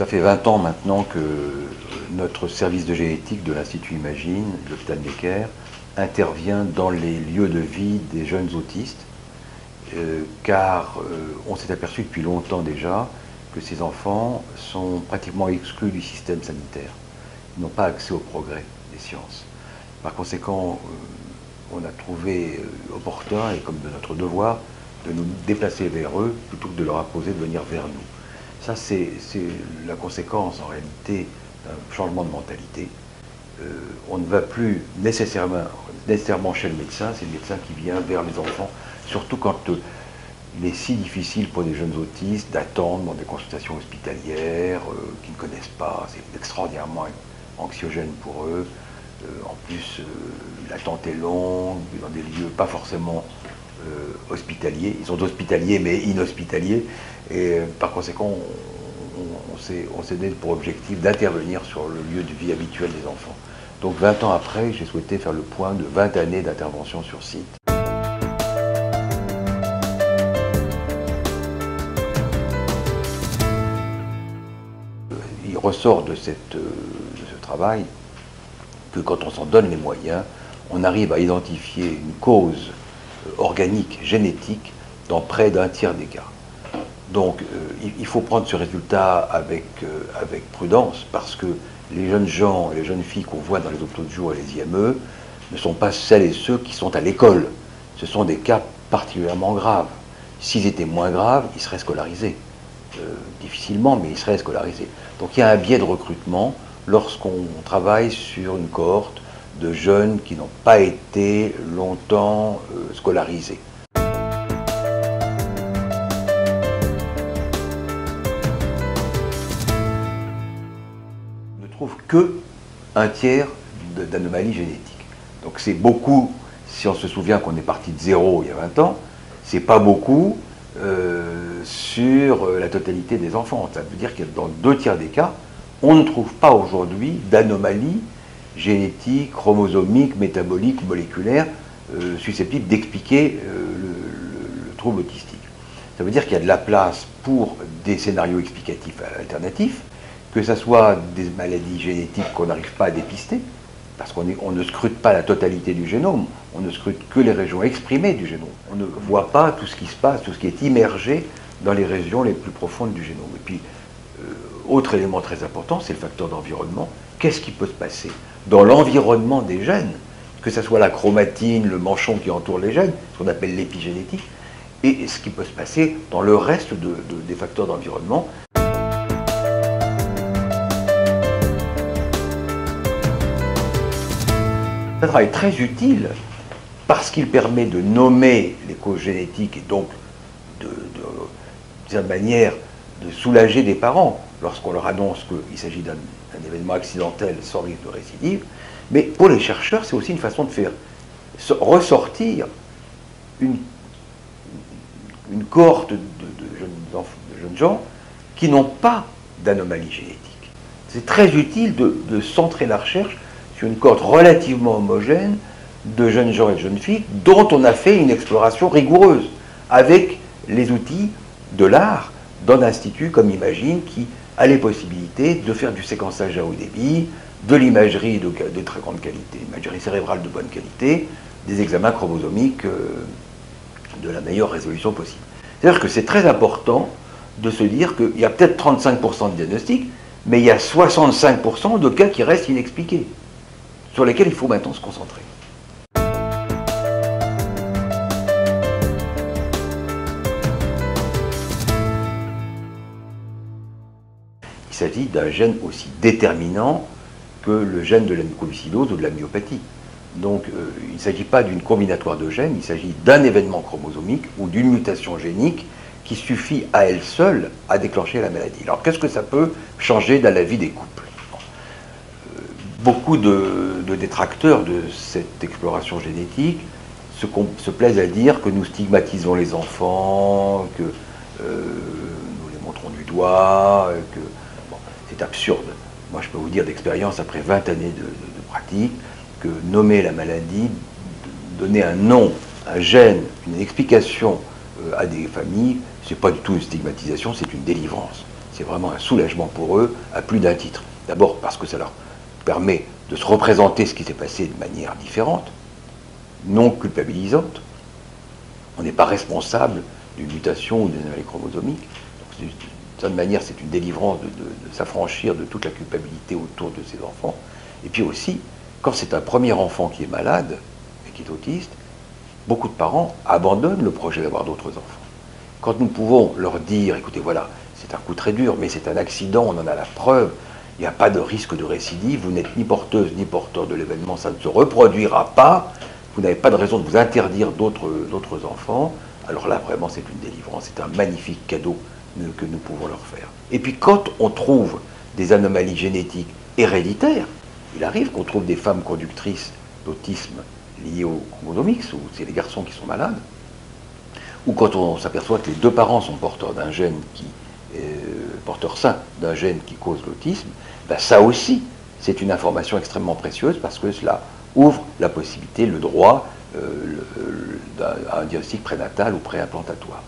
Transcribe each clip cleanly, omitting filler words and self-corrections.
fait 20 ans maintenant que notre service de génétique de l'Institut Imagine, de l'hôpital Necker, intervient dans les lieux de vie des jeunes autistes, car on s'est aperçu depuis longtemps déjà que ces enfants sont pratiquement exclus du système sanitaire. Ils n'ont pas accès au progrès des sciences. Par conséquent, on a trouvé opportun, et comme de notre devoir, de nous déplacer vers eux plutôt que de leur imposer de venir vers nous. Ça, c'est la conséquence en réalité d'un changement de mentalité. On ne va plus nécessairement chez le médecin, c'est le médecin qui vient vers les enfants, surtout quand il est si difficile pour des jeunes autistes d'attendre dans des consultations hospitalières qu'ils ne connaissent pas, c'est extraordinairement anxiogène pour eux. En plus, l'attente est longue, dans des lieux pas forcément hospitaliers. Ils sont hospitaliers mais inhospitaliers. Et par conséquent, on s'est donné pour objectif d'intervenir sur le lieu de vie habituel des enfants. Donc 20 ans après, j'ai souhaité faire le point de 20 années d'intervention sur site. Il ressort de ce travail que quand on s'en donne les moyens, on arrive à identifier une cause organique, génétique, dans près d'un tiers des cas. Donc il faut prendre ce résultat avec prudence, parce que les jeunes gens et les jeunes filles qu'on voit dans les hôpitaux de jour et les IME ne sont pas celles et ceux qui sont à l'école. Ce sont des cas particulièrement graves. S'ils étaient moins graves, ils seraient scolarisés. Difficilement, mais ils seraient scolarisés. Donc il y a un biais de recrutement lorsqu'on travaille sur une cohorte de jeunes qui n'ont pas été longtemps scolarisés. On ne trouve que un tiers d'anomalies génétiques. Donc c'est beaucoup, si on se souvient qu'on est parti de zéro il y a 20 ans, c'est pas beaucoup sur la totalité des enfants. Ça veut dire que dans 2 tiers des cas, on ne trouve pas aujourd'hui d'anomalies génétiques, chromosomiques, métaboliques, moléculaires susceptibles d'expliquer le trouble autistique. Ça veut dire qu'il y a de la place pour des scénarios explicatifs alternatifs, que ce soit des maladies génétiques qu'on n'arrive pas à dépister, parce qu'on ne scrute pas la totalité du génome, on ne scrute que les régions exprimées du génome. On ne voit pas tout ce qui se passe, tout ce qui est immergé dans les régions les plus profondes du génome. Et puis, autre élément très important, c'est le facteur d'environnement. Qu'est-ce qui peut se passer dans l'environnement des gènes, que ce soit la chromatine, le manchon qui entoure les gènes, ce qu'on appelle l'épigénétique, et ce qui peut se passer dans le reste des facteurs d'environnement. C'est un travail très utile parce qu'il permet de nommer les causes génétiques et donc d'une manière de soulager des parents lorsqu'on leur annonce qu'il s'agit d'un événement accidentel sans risque de récidive. Mais pour les chercheurs, c'est aussi une façon de faire ressortir une cohorte de jeunes gens qui n'ont pas d'anomalie génétique. C'est très utile de centrer la recherche sur une cohorte relativement homogène de jeunes gens et de jeunes filles dont on a fait une exploration rigoureuse avec les outils de l'art d'un institut comme Imagine qui a les possibilités de faire du séquençage à haut débit, de l'imagerie de très grande qualité, l'imagerie cérébrale de bonne qualité, des examens chromosomiques de la meilleure résolution possible. C'est-à-dire que c'est très important de se dire qu'il y a peut-être 35% de diagnostics, mais il y a 65% de cas qui restent inexpliqués, sur lesquels il faut maintenant se concentrer. Il s'agit d'un gène aussi déterminant que le gène de la mucoviscidose ou de la myopathie. Donc il ne s'agit pas d'une combinatoire de gènes, il s'agit d'un événement chromosomique ou d'une mutation génique qui suffit à elle seule à déclencher la maladie. Alors qu'est-ce que ça peut changer dans la vie des couples ? Beaucoup de détracteurs de cette exploration génétique se plaisent à dire que nous stigmatisons les enfants, que nous les montrons du doigt, que bon, c'est absurde. Moi je peux vous dire d'expérience, après 20 années de pratique, que nommer la maladie, donner un nom, un gène, une explication à des familles, c'est pas du tout une stigmatisation, c'est une délivrance. c'est vraiment un soulagement pour eux à plus d'un titre. D'abord parce que ça leur permet de se représenter ce qui s'est passé de manière différente, non culpabilisante. On n'est pas responsable d'une mutation ou d'une anomalie chromosomique. Donc, de cette manière, c'est une délivrance de s'affranchir de toute la culpabilité autour de ces enfants. Et puis aussi, quand c'est un premier enfant qui est malade et qui est autiste, beaucoup de parents abandonnent le projet d'avoir d'autres enfants. Quand nous pouvons leur dire, écoutez, voilà, c'est un coup très dur, mais c'est un accident, on en a la preuve, il n'y a pas de risque de récidive, vous n'êtes ni porteuse ni porteur de l'événement, ça ne se reproduira pas, vous n'avez pas de raison de vous interdire d'autres enfants, alors là, vraiment, c'est une délivrance, c'est un magnifique cadeau que nous pouvons leur faire. Et puis, quand on trouve des anomalies génétiques héréditaires, il arrive qu'on trouve des femmes conductrices d'autisme liées au chromosome X, ou c'est les garçons qui sont malades, ou quand on s'aperçoit que les deux parents sont porteurs d'un gène porteurs sains d'un gène qui cause l'autisme, ben ça aussi, c'est une information extrêmement précieuse parce que cela ouvre la possibilité, le droit à un diagnostic prénatal ou préimplantatoire.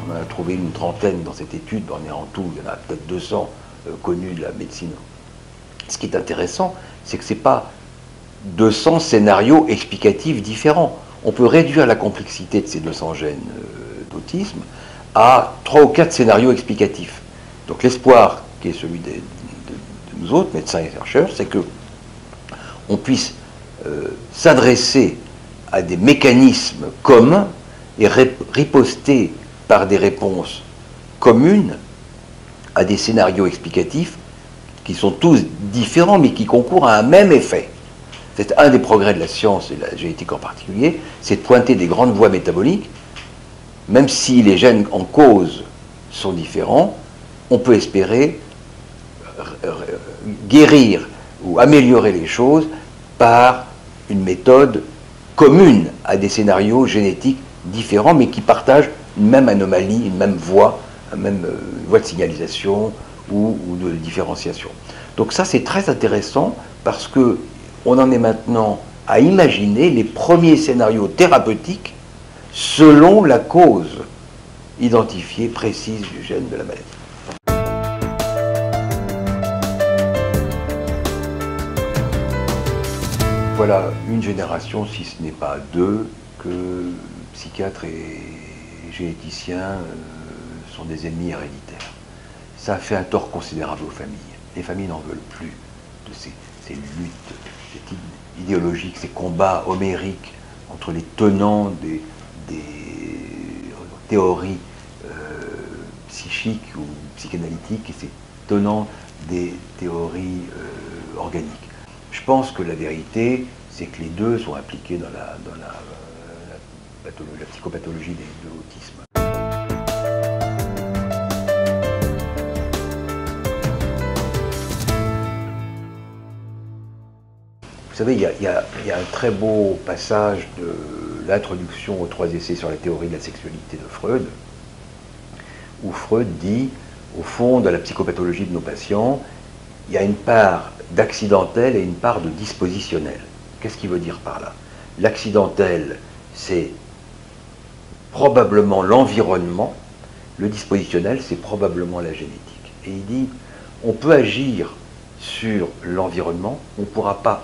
On en a trouvé une trentaine dans cette étude, on est en tout, il y en a peut-être 200 connus de la médecine. Ce qui est intéressant, c'est que ce n'est pas 200 scénarios explicatifs différents. On peut réduire la complexité de ces 200 gènes d'autisme à 3 ou 4 scénarios explicatifs. Donc l'espoir, qui est celui de nous autres, médecins et chercheurs, c'est qu'on puisse s'adresser à des mécanismes communs et riposter par des réponses communes à des scénarios explicatifs qui sont tous différents mais qui concourent à un même effet. C'est un des progrès de la science et de la génétique en particulier, c'est de pointer des grandes voies métaboliques, même si les gènes en cause sont différents, on peut espérer guérir ou améliorer les choses par une méthode commune à des scénarios génétiques différents mais qui partagent une même anomalie, une même voie, une même voie de signalisation ou de différenciation. Donc ça c'est très intéressant parce que on en est maintenant à imaginer les premiers scénarios thérapeutiques selon la cause identifiée précise du gène de la maladie. Voilà une génération, si ce n'est pas deux, que psychiatres et généticiens sont des ennemis héréditaires. Ça fait un tort considérable aux familles. Les familles n'en veulent plus de ces luttes idéologiques, ces combats homériques entre les tenants des théories psychiques ou psychanalytiques et ces tenants des théories organiques. Je pense que la vérité, c'est que les deux sont impliqués dans la psychopathologie de l'autisme. Vous savez, il y a un très beau passage de l'introduction aux 3 essais sur la théorie de la sexualité de Freud, où Freud dit, au fond de la psychopathologie de nos patients, il y a une part d'accidentel et une part de dispositionnel. Qu'est-ce qu'il veut dire par là? L'accidentel, c'est probablement l'environnement, le dispositionnel, c'est probablement la génétique. Et il dit, on peut agir sur l'environnement, on ne pourra pas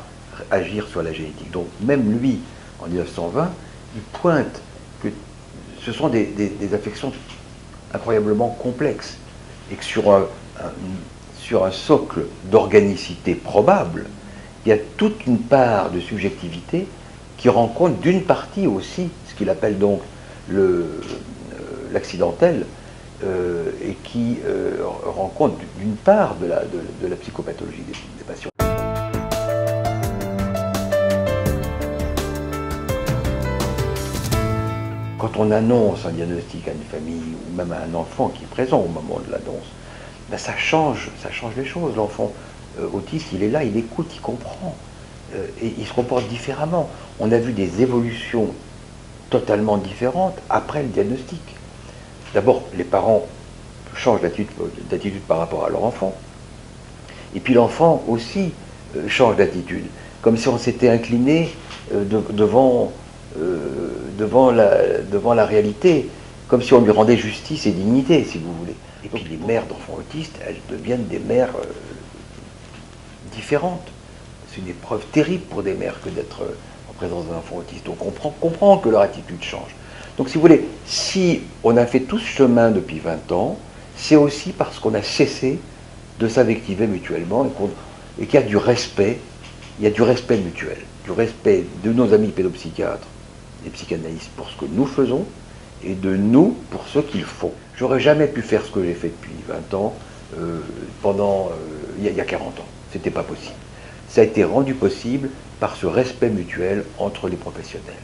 agir sur la génétique. Donc même lui, en 1920, il pointe que ce sont des affections incroyablement complexes et que sur un socle d'organicité probable, il y a toute une part de subjectivité qui rend compte d'une partie aussi, ce qu'il appelle donc l'accidentel, et qui rend compte d'une part de la psychopathologie des patients. Quand on annonce un diagnostic à une famille ou même à un enfant qui est présent au moment de l'annonce, ben ça change les choses. L'enfant autiste, il est là, il écoute, il comprend, et il se comporte différemment. On a vu des évolutions totalement différentes après le diagnostic. D'abord, les parents changent d'attitude par rapport à leur enfant. Et puis l'enfant aussi change d'attitude, comme si on s'était incliné devant devant la réalité, comme si on lui rendait justice et dignité, si vous voulez. Et puis les mères d'enfants autistes, elles deviennent des mères différentes. C'est une épreuve terrible pour des mères que d'être en présence d'un enfant autiste. Donc on comprend que leur attitude change. Donc si vous voulez, si on a fait tout ce chemin depuis 20 ans, c'est aussi parce qu'on a cessé de s'invectiver mutuellement et qu'il y a du respect, il y a du respect mutuel, du respect de nos amis pédopsychiatres et psychanalystes pour ce que nous faisons et de nous pour ce qu'ils font. J'aurais jamais pu faire ce que j'ai fait depuis 20 ans il y a 40 ans. C'était pas possible. Ça a été rendu possible par ce respect mutuel entre les professionnels.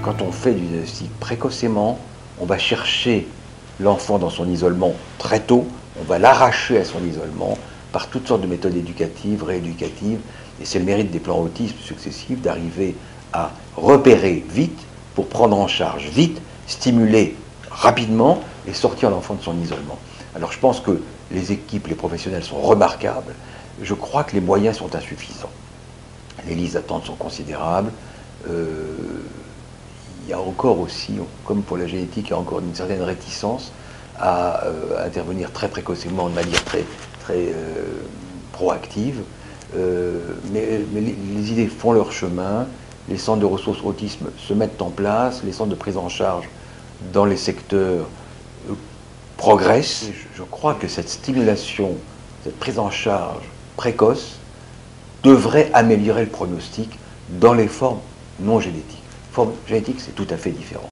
Quand on fait du diagnostic précocement, on va chercher l'enfant dans son isolement très tôt, on va l'arracher à son isolement par toutes sortes de méthodes éducatives, rééducatives, et c'est le mérite des plans autisme successifs d'arriver à repérer vite, pour prendre en charge vite, stimuler rapidement et sortir l'enfant de son isolement. Alors je pense que les équipes, les professionnels sont remarquables, je crois que les moyens sont insuffisants. Les listes d'attente sont considérables, il y a encore aussi, comme pour la génétique, il y a encore une certaine réticence à intervenir très précocement, de manière très proactive. Mais les idées font leur chemin, les centres de ressources autisme se mettent en place, les centres de prise en charge dans les secteurs progressent. Je crois que cette stimulation, cette prise en charge précoce devrait améliorer le pronostic dans les formes non génétiques. Forme génétique, c'est tout à fait différent.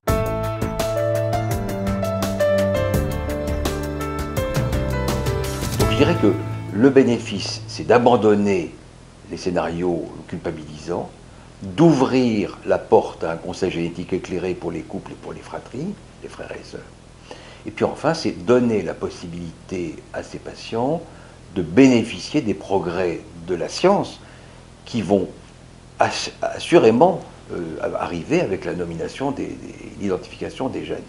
Donc je dirais que le bénéfice, c'est d'abandonner les scénarios culpabilisants, d'ouvrir la porte à un conseil génétique éclairé pour les couples et pour les fratries, les frères et sœurs. Et puis enfin, c'est donner la possibilité à ces patients de bénéficier des progrès de la science qui vont assurément arriver avec la nomination, l'identification des gènes.